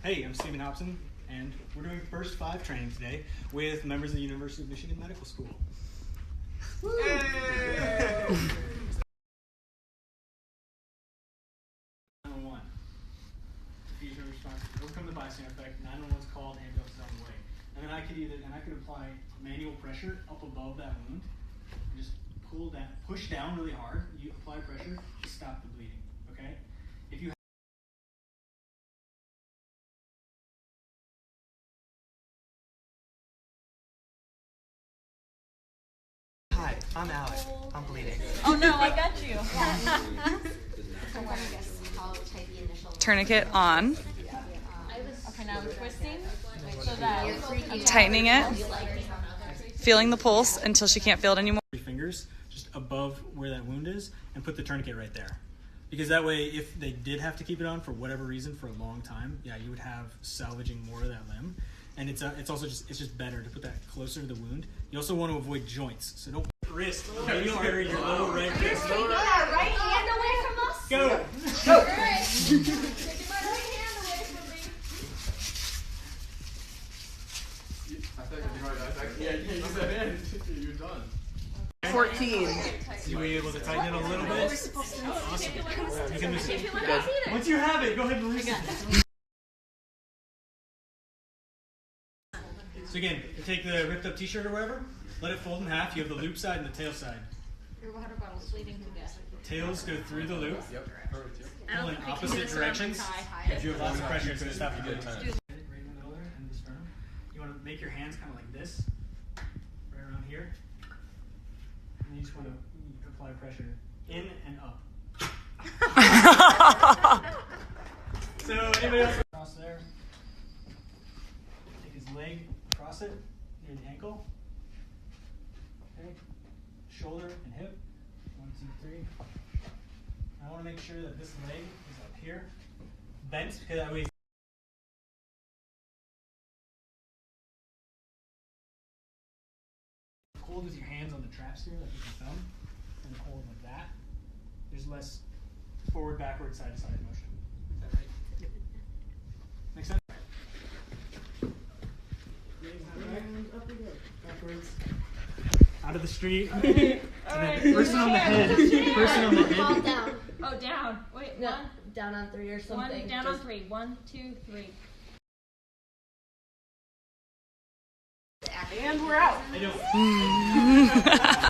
Hey, I'm Stephen Hobson, and we're doing First 5 training today with members of the University of Michigan Medical School. Hey! 911. Diffusion response. Overcome the bystander effect. 911 is called, ambulance is on the way. And then I could apply manual pressure up above that wound, and just push down really hard. You apply pressure to stop the bleeding. Okay? If you Hi, I'm Alec. I'm bleeding. Oh no, I got you. Tourniquet on. Okay, now I'm twisting so that I'm tightening it. Feeling the pulse until she can't feel it anymore. 3 fingers just above where that wound is and put the tourniquet right there. Because that way, if they did have to keep it on for whatever reason for a long time, yeah, you would have salvaging more of that limb. And it's also just better to put that closer to the wound. You also want to avoid joints, so don't wrist, radial artery, your lower right wrist. Take that right hand away from us. Go. Go. All right. Take my right hand away from me. Yeah, you use that hand. You're done. 14. You were able to tighten it a little bit. Awesome. You can loosen it. Once you have it, go ahead and loosen it. So again, you take the ripped up t-shirt or whatever, let it fold in half. You have the loop side and the tail side. Your water bottle's bleeding to death. Tails go through the loop. Yep. Perfect. Yep. Pull in opposite directions. If you have lots of pressure, it's going to stop you doing that. Right in the middle there, and the sternum. You want to make your hands kind of like this, right around here. And you just want to apply pressure in and up. So anybody else across there? Take his leg, cross it near the ankle. Okay. Shoulder and hip. 1, 2, 3. I want to make sure that this leg is up here, bent, okay, that way. Hold with your hands on the traps here, like with your thumb, and hold like that. There's less forward, backward, side to side motion. Is that right? Yep. Make sense? Backwards. Out of the street. And then person on the head. Person on the head. Fall down. Oh, down. Wait, No, down on 3 or something. one, down on 3. 1, 2, 3. And we're out. I don't.